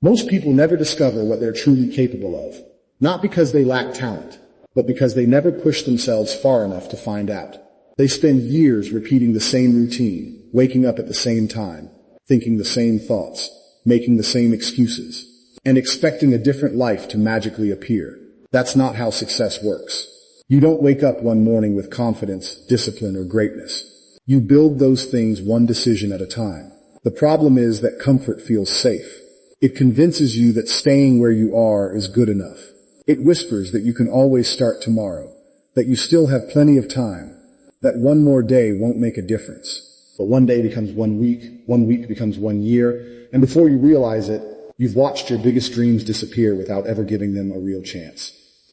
Most people never discover what they're truly capable of, not because they lack talent, but because they never push themselves far enough to find out. They spend years repeating the same routine, waking up at the same time, thinking the same thoughts, making the same excuses, and expecting a different life to magically appear. That's not how success works. You don't wake up one morning with confidence, discipline, or greatness. You build those things one decision at a time. The problem is that comfort feels safe. It convinces you that staying where you are is good enough. It whispers that you can always start tomorrow, that you still have plenty of time, that one more day won't make a difference. But one day becomes 1 week becomes 1 year, and before you realize it, you've watched your biggest dreams disappear without ever giving them a real chance.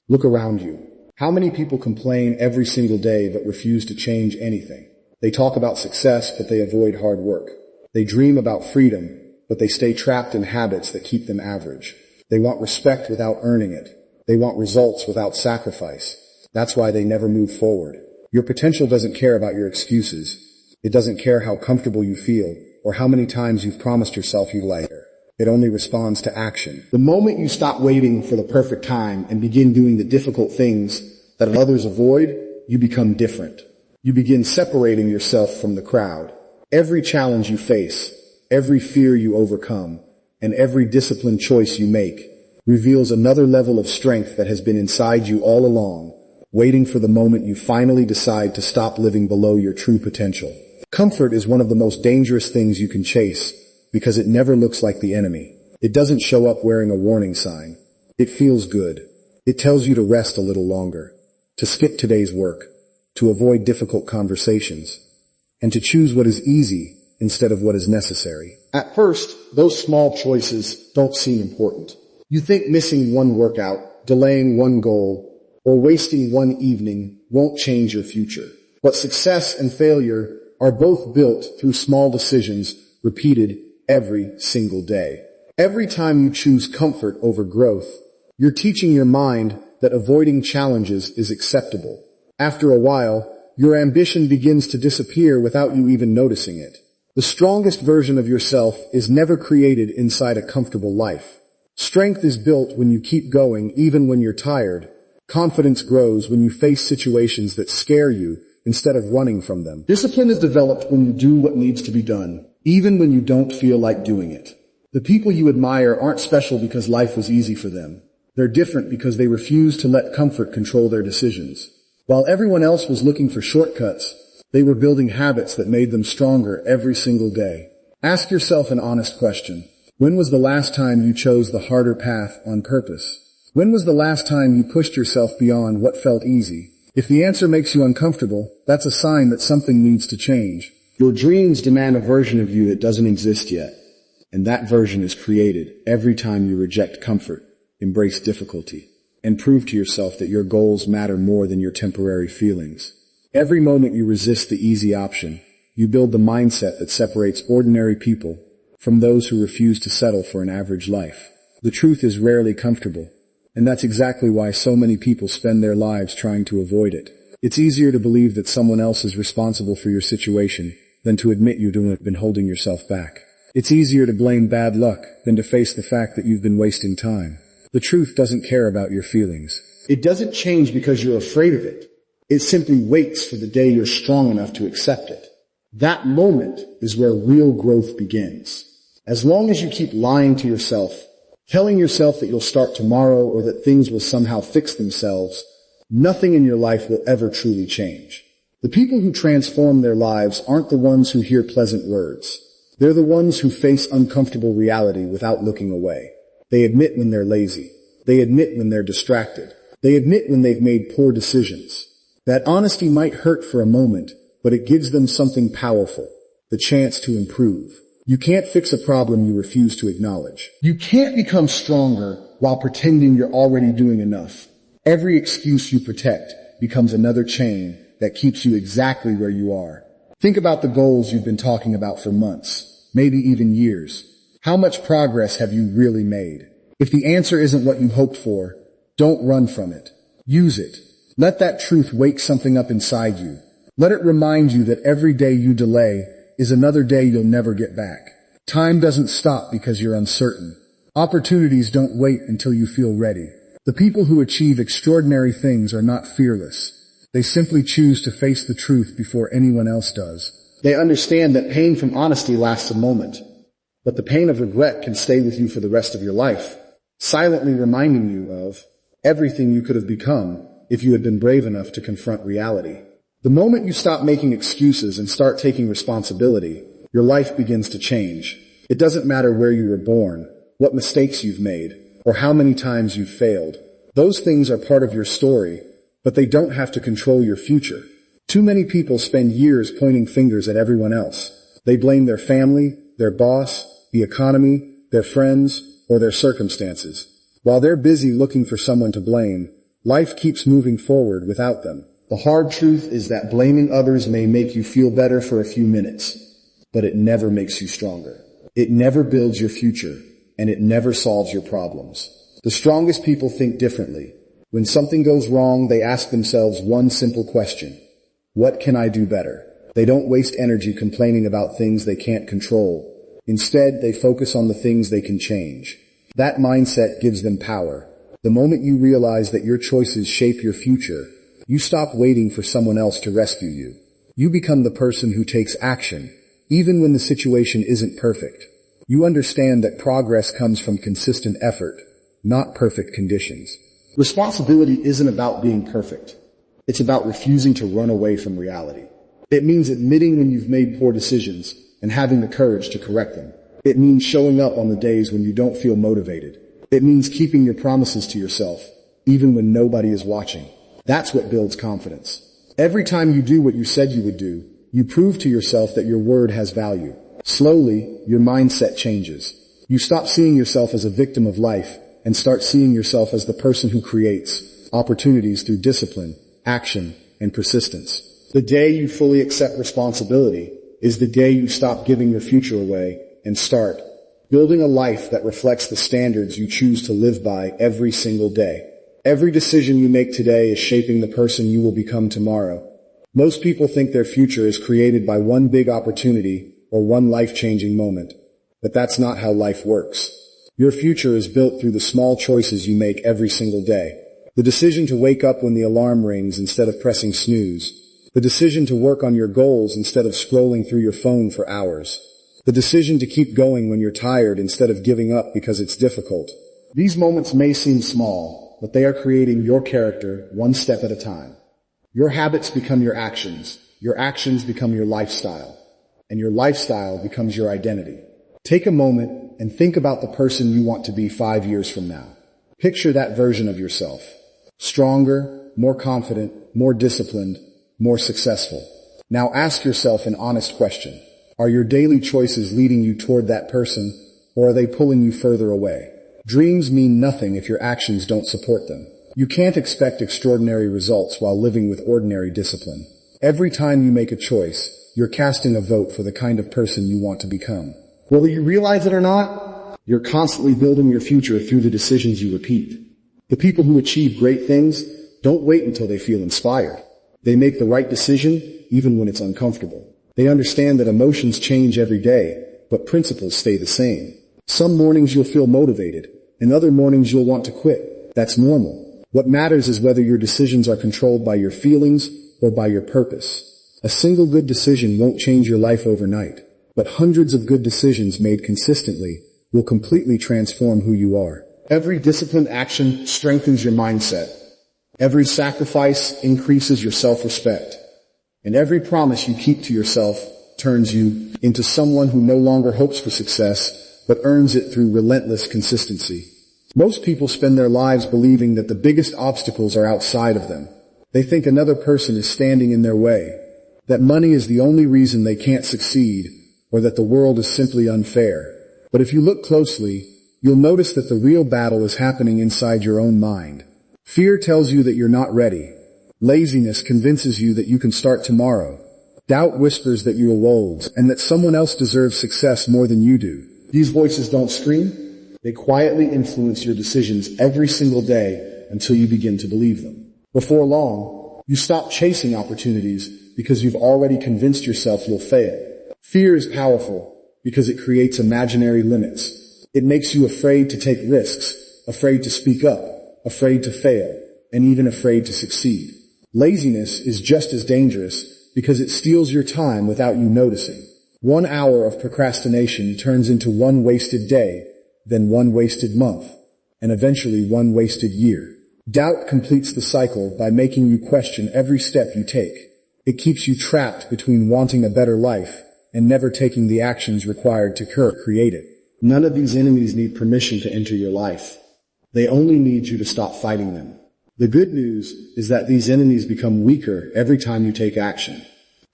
Look around you. How many people complain every single day but refuse to change anything? They talk about success, but they avoid hard work. They dream about freedom, but they stay trapped in habits that keep them average. They want respect without earning it. They want results without sacrifice. That's why they never move forward. Your potential doesn't care about your excuses. It doesn't care how comfortable you feel or how many times you've promised yourself you'd like it. It only responds to action. The moment you stop waiting for the perfect time and begin doing the difficult things that others avoid, you become different. You begin separating yourself from the crowd. Every challenge you face, every fear you overcome, and every disciplined choice you make reveals another level of strength that has been inside you all along, waiting for the moment you finally decide to stop living below your true potential. Comfort is one of the most dangerous things you can chase because it never looks like the enemy. It doesn't show up wearing a warning sign. It feels good. It tells you to rest a little longer, to skip today's work, to avoid difficult conversations, and to choose what is easy instead of what is necessary. At first, those small choices don't seem important. You think missing one workout, delaying one goal, or wasting one evening won't change your future. But success and failure are both built through small decisions repeated every single day. Every time you choose comfort over growth, you're teaching your mind that avoiding challenges is acceptable. After a while, your ambition begins to disappear without you even noticing it. The strongest version of yourself is never created inside a comfortable life. Strength is built when you keep going even when you're tired. Confidence grows when you face situations that scare you instead of running from them. Discipline is developed when you do what needs to be done, even when you don't feel like doing it. The people you admire aren't special because life was easy for them. They're different because they refuse to let comfort control their decisions. While everyone else was looking for shortcuts, they were building habits that made them stronger every single day. Ask yourself an honest question. When was the last time you chose the harder path on purpose? When was the last time you pushed yourself beyond what felt easy? If the answer makes you uncomfortable, that's a sign that something needs to change. Your dreams demand a version of you that doesn't exist yet. And that version is created every time you reject comfort, embrace difficulty, and prove to yourself that your goals matter more than your temporary feelings. Every moment you resist the easy option, you build the mindset that separates ordinary people from those who refuse to settle for an average life. The truth is rarely comfortable, and that's exactly why so many people spend their lives trying to avoid it. It's easier to believe that someone else is responsible for your situation than to admit you've been holding yourself back. It's easier to blame bad luck than to face the fact that you've been wasting time. The truth doesn't care about your feelings. It doesn't change because you're afraid of it. It simply waits for the day you're strong enough to accept it. That moment is where real growth begins. As long as you keep lying to yourself, telling yourself that you'll start tomorrow or that things will somehow fix themselves, nothing in your life will ever truly change. The people who transform their lives aren't the ones who hear pleasant words. They're the ones who face uncomfortable reality without looking away. They admit when they're lazy. They admit when they're distracted. They admit when they've made poor decisions. That honesty might hurt for a moment, but it gives them something powerful, the chance to improve. You can't fix a problem you refuse to acknowledge. You can't become stronger while pretending you're already doing enough. Every excuse you protect becomes another chain that keeps you exactly where you are. Think about the goals you've been talking about for months, maybe even years. How much progress have you really made? If the answer isn't what you hoped for, don't run from it. Use it. Let that truth wake something up inside you. Let it remind you that every day you delay is another day you'll never get back. Time doesn't stop because you're uncertain. Opportunities don't wait until you feel ready. The people who achieve extraordinary things are not fearless. They simply choose to face the truth before anyone else does. They understand that pain from honesty lasts a moment, but the pain of regret can stay with you for the rest of your life, silently reminding you of everything you could have become if you had been brave enough to confront reality. The moment you stop making excuses and start taking responsibility, your life begins to change. It doesn't matter where you were born, what mistakes you've made, or how many times you've failed. Those things are part of your story, but they don't have to control your future. Too many people spend years pointing fingers at everyone else. They blame their family, their boss, the economy, their friends, or their circumstances. While they're busy looking for someone to blame, life keeps moving forward without them. The hard truth is that blaming others may make you feel better for a few minutes, but it never makes you stronger. It never builds your future, and it never solves your problems. The strongest people think differently. When something goes wrong, they ask themselves one simple question: what can I do better? They don't waste energy complaining about things they can't control. Instead, they focus on the things they can change. That mindset gives them power. The moment you realize that your choices shape your future, you stop waiting for someone else to rescue you. You become the person who takes action, even when the situation isn't perfect. You understand that progress comes from consistent effort, not perfect conditions. Responsibility isn't about being perfect. It's about refusing to run away from reality. It means admitting when you've made poor decisions and having the courage to correct them. It means showing up on the days when you don't feel motivated. It means keeping your promises to yourself, even when nobody is watching. That's what builds confidence. Every time you do what you said you would do, you prove to yourself that your word has value. Slowly, your mindset changes. You stop seeing yourself as a victim of life and start seeing yourself as the person who creates opportunities through discipline, action, and persistence. The day you fully accept responsibility is the day you stop giving your future away and start building a life that reflects the standards you choose to live by every single day. Every decision you make today is shaping the person you will become tomorrow. Most people think their future is created by one big opportunity or one life-changing moment, but that's not how life works. Your future is built through the small choices you make every single day. The decision to wake up when the alarm rings instead of pressing snooze. The decision to work on your goals instead of scrolling through your phone for hours. The decision to keep going when you're tired instead of giving up because it's difficult. These moments may seem small, but they are creating your character one step at a time. Your habits become your actions become your lifestyle, and your lifestyle becomes your identity. Take a moment and think about the person you want to be 5 years from now. Picture that version of yourself. Stronger, more confident, more disciplined, more successful. Now ask yourself an honest question. Are your daily choices leading you toward that person, or are they pulling you further away? Dreams mean nothing if your actions don't support them. You can't expect extraordinary results while living with ordinary discipline. Every time you make a choice, you're casting a vote for the kind of person you want to become. Whether you realize it or not, you're constantly building your future through the decisions you repeat. The people who achieve great things don't wait until they feel inspired. They make the right decision even when it's uncomfortable. They understand that emotions change every day, but principles stay the same. Some mornings you'll feel motivated, and other mornings you'll want to quit. That's normal. What matters is whether your decisions are controlled by your feelings or by your purpose. A single good decision won't change your life overnight, but hundreds of good decisions made consistently will completely transform who you are. Every disciplined action strengthens your mindset. Every sacrifice increases your self-respect. And every promise you keep to yourself turns you into someone who no longer hopes for success, but earns it through relentless consistency. Most people spend their lives believing that the biggest obstacles are outside of them. They think another person is standing in their way, that money is the only reason they can't succeed, or that the world is simply unfair. But if you look closely, you'll notice that the real battle is happening inside your own mind. Fear tells you that you're not ready. Laziness convinces you that you can start tomorrow. Doubt whispers that you're old and that someone else deserves success more than you do. These voices don't scream. They quietly influence your decisions every single day until you begin to believe them. Before long, you stop chasing opportunities because you've already convinced yourself you'll fail. Fear is powerful because it creates imaginary limits. It makes you afraid to take risks, afraid to speak up, afraid to fail, and even afraid to succeed. Laziness is just as dangerous because it steals your time without you noticing. 1 hour of procrastination turns into 1 wasted day, then 1 wasted month, and eventually 1 wasted year. Doubt completes the cycle by making you question every step you take. It keeps you trapped between wanting a better life and never taking the actions required to create it. None of these enemies need permission to enter your life. They only need you to stop fighting them. The good news is that these enemies become weaker every time you take action.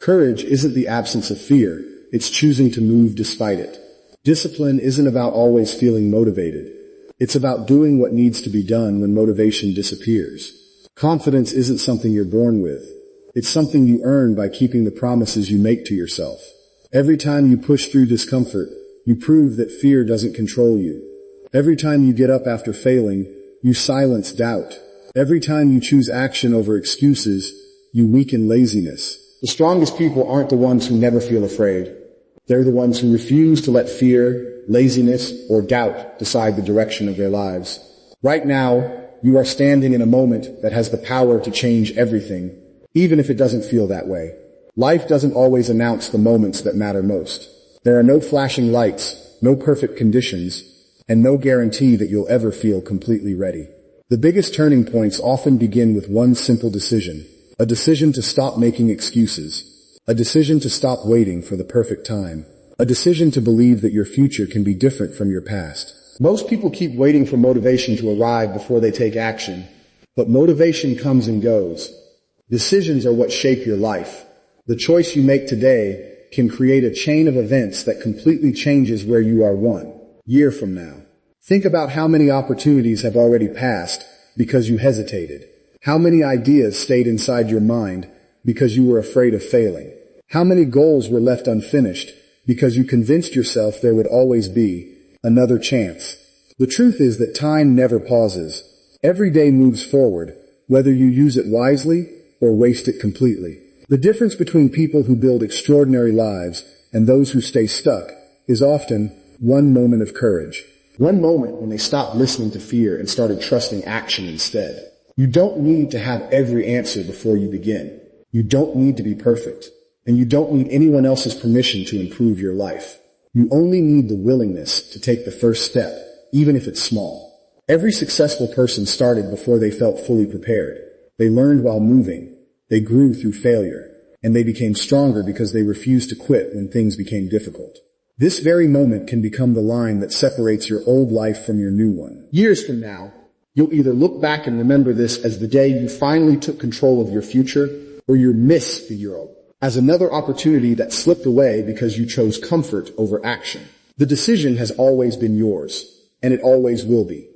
Courage isn't the absence of fear, it's choosing to move despite it. Discipline isn't about always feeling motivated. It's about doing what needs to be done when motivation disappears. Confidence isn't something you're born with. It's something you earn by keeping the promises you make to yourself. Every time you push through discomfort, you prove that fear doesn't control you. Every time you get up after failing, you silence doubt. Every time you choose action over excuses, you weaken laziness. The strongest people aren't the ones who never feel afraid. They're the ones who refuse to let fear, laziness, or doubt decide the direction of their lives. Right now, you are standing in a moment that has the power to change everything, even if it doesn't feel that way. Life doesn't always announce the moments that matter most. There are no flashing lights, no perfect conditions, and no guarantee that you'll ever feel completely ready. The biggest turning points often begin with one simple decision. A decision to stop making excuses. A decision to stop waiting for the perfect time. A decision to believe that your future can be different from your past. Most people keep waiting for motivation to arrive before they take action. But motivation comes and goes. Decisions are what shape your life. The choice you make today can create a chain of events that completely changes where you are 1 year from now. Think about how many opportunities have already passed because you hesitated. How many ideas stayed inside your mind because you were afraid of failing. How many goals were left unfinished because you convinced yourself there would always be another chance. The truth is that time never pauses. Every day moves forward, whether you use it wisely or waste it completely. The difference between people who build extraordinary lives and those who stay stuck is often 1 moment of courage. 1 moment when they stopped listening to fear and started trusting action instead. You don't need to have every answer before you begin. You don't need to be perfect. And you don't need anyone else's permission to improve your life. You only need the willingness to take the first step, even if it's small. Every successful person started before they felt fully prepared. They learned while moving. They grew through failure. And they became stronger because they refused to quit when things became difficult. This very moment can become the line that separates your old life from your new one. Years from now, you'll either look back and remember this as the day you finally took control of your future, or you'll miss the Euro as another opportunity that slipped away because you chose comfort over action. The decision has always been yours, and it always will be.